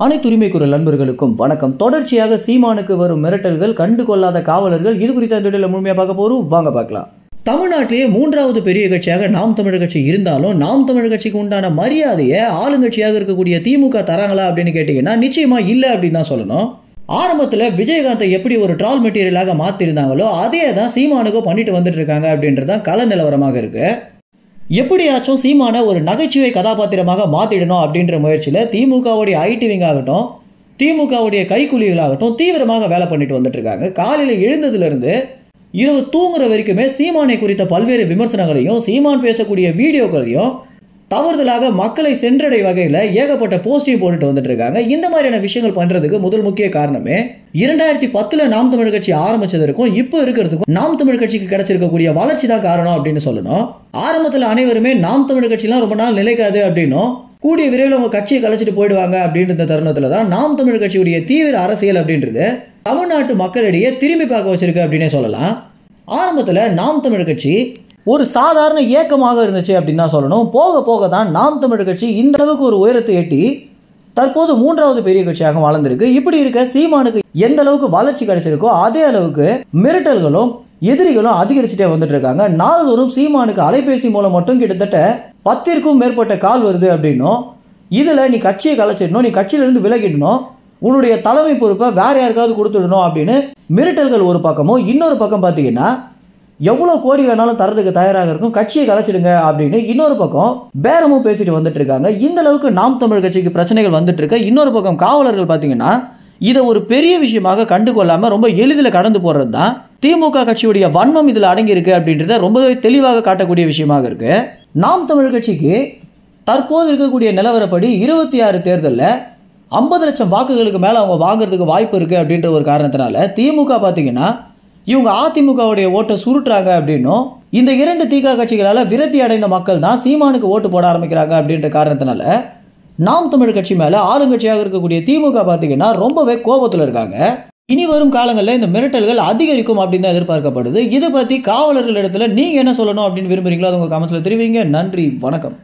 அனைத்து உரிமை குரல் நண்பர்களுக்கும் வணக்கம். தொடர்ச்சியாக சீமானுக்கு வரும் மிரட்டல்கள் கண்டுகொள்ளாத காவலர்கள், இது குறித்த இந்த வீடியோல முழுமையாக பார்க்க போறோம். வாங்க பார்க்கலாம். தமிழ்நாட்டிலேயே மூன்றாவது பெரிய கட்சியாக நாம் தமிழர் கட்சி இருந்தாலும், நாம் தமிழர் கட்சிக்கு உண்டான மரியாதையை ஆளுங்கட்சியாக இருக்கக்கூடிய திமுக தராங்களா அப்படின்னு கேட்டீங்கன்னா நிச்சயமா இல்லை அப்படின்னு தான் சொல்லணும். ஆரம்பத்தில் விஜயகாந்தை எப்படி ஒரு ட்ரால் மெட்டீரியலாக மாற்றிருந்தாங்களோ அதே தான் சீமானுக்கும் பண்ணிட்டு வந்துட்டு இருக்காங்க அப்படின்றதான் கள நிலவரமாக இருக்கு. எப்படியாச்சும் சீமான ஒரு நகைச்சுவை கதாபாத்திரமாக மாற்றிடணும் அப்படின்ற முயற்சியில் திமுகவுடைய ஐடி விங் ஆகட்டும், திமுகவுடைய கைக்கூலிகளாகட்டும் தீவிரமாக வேலை பண்ணிட்டு வந்துட்டு இருக்காங்க. காலையில் எழுந்ததுலேருந்து இரவு தூங்குற வரைக்குமே சீமானை குறித்த பல்வேறு விமர்சனங்களையும், சீமான் பேசக்கூடிய வீடியோக்களையும் தவறுதலாக மக்களை சென்றடை வகையில் ஏகப்பட்ட போஸ்டையும் போட்டுட்டு வந்துட்டு இருக்காங்க. இந்த மாதிரியான விஷயங்கள் பண்ணுறதுக்கு முதல் முக்கிய காரணமே 2010 நாம் தமிழர் கட்சி ஆரம்பிச்சதற்கும் இப்போ இருக்கிறதுக்கும் நாம் தமிழர் கட்சிக்கு கிடைச்சிருக்கக்கூடிய வளர்ச்சி தான் காரணம் அப்படின்னு சொல்லணும். ஆரம்பத்தில் அனைவருமே நாம் தமிழர் கட்சிலாம் ரொம்ப நாள் நிலைக்காது அப்படின்னும், கூடிய விரைவில் அவங்க கட்சியை கலைச்சிட்டு போயிடுவாங்க அப்படின்ற தருணத்தில் தான் நாம் தமிழர் கட்சியுடைய தீவிர அரசியல் அப்படின்றது தமிழ்நாட்டு மக்களிடையே திரும்பி பார்க்க வச்சிருக்கு அப்படின்னே சொல்லலாம். ஆரம்பத்தில் நாம் தமிழர் கட்சி ஒரு சாதாரண இயக்கமாக இருந்துச்சு அப்படின்னு தான் சொல்லணும். போக போக தான் நாம் தமிழர் கட்சி இந்த அளவுக்கு ஒரு உயரத்தை எட்டி தற்போது மூன்றாவது பெரிய கட்சியாக வளர்ந்திருக்கு. இப்படி இருக்க சீமானுக்கு எந்த அளவுக்கு வளர்ச்சி கிடைச்சிருக்கோ அதே அளவுக்கு மிரட்டல்களும் எதிரிகளும் அதிகரிச்சுட்டே வந்துட்டு இருக்காங்க. நாள்தோறும் சீமானுக்கு அலைபேசி மூலம் மட்டும் கிட்டத்தட்ட 10க்கும் மேற்பட்ட கால் வருது அப்படின்னும், இதில் நீ கட்சியை கலைச்சிடணும், நீ கட்சியிலிருந்து விலகிடணும், உன்னுடைய தலைமை பொறுப்பை வேற யாருக்காவது கொடுத்துடணும் அப்படின்னு மிரட்டல்கள் ஒரு பக்கமும், இன்னொரு பக்கம் பார்த்தீங்கன்னா எவ்வளோ கோடி வேணாலும் தரதுக்கு தயாராக இருக்கும், கட்சியை கலைச்சிடுங்க அப்படின்னு இன்னொரு பக்கம் பேரமும் பேசிட்டு வந்துட்டு இருக்காங்க. இந்த அளவுக்கு நாம் தமிழர் கட்சிக்கு பிரச்சனைகள் வந்துட்டு இருக்க, இன்னொரு பக்கம் காவலர்கள் பார்த்தீங்கன்னா இதை ஒரு பெரிய விஷயமாக கண்டுகொள்ளாம ரொம்ப எளிதில் கடந்து போறது தான் திமுக கட்சியுடைய வன்மம் இதில் அடங்கி இருக்கு அப்படின்றத ரொம்பவே தெளிவாக காட்டக்கூடிய விஷயமாக இருக்கு. நாம் தமிழர் கட்சிக்கு தற்போது இருக்கக்கூடிய நிலவரப்படி 26 தேர்தலில் 50 லட்சம் வாக்குகளுக்கு மேலே அவங்க வாங்குறதுக்கு வாய்ப்பு இருக்கு அப்படின்ற ஒரு காரணத்தினால திமுக பார்த்தீங்கன்னா இவங்க அதிமுகவுடைய ஓட்டை சுருட்டுறாங்க அப்படின்னும், இந்த இரண்டு தீகா கட்சிகளால் விரக்தி அடைந்த மக்கள் தான் சீமானுக்கு ஓட்டு போட ஆரம்பிக்கிறாங்க அப்படின்ற காரணத்தினால நாம் தமிழர் கட்சி மேலே ஆளுங்கட்சியாக இருக்கக்கூடிய திமுக பார்த்தீங்கன்னா ரொம்பவே கோபத்தில் இருக்காங்க. இனி வரும் காலங்களில் இந்த மிரட்டல்கள் அதிகரிக்கும் அப்படின்னு தான் எதிர்பார்க்கப்படுது. இதை பற்றி காவலர்கள் இடத்துல நீங்கள் என்ன சொல்லணும் அப்படின்னு விரும்புறீங்களோ அது உங்கள் கமெண்ட்ஸில் தெரிவிங்க. நன்றி, வணக்கம்.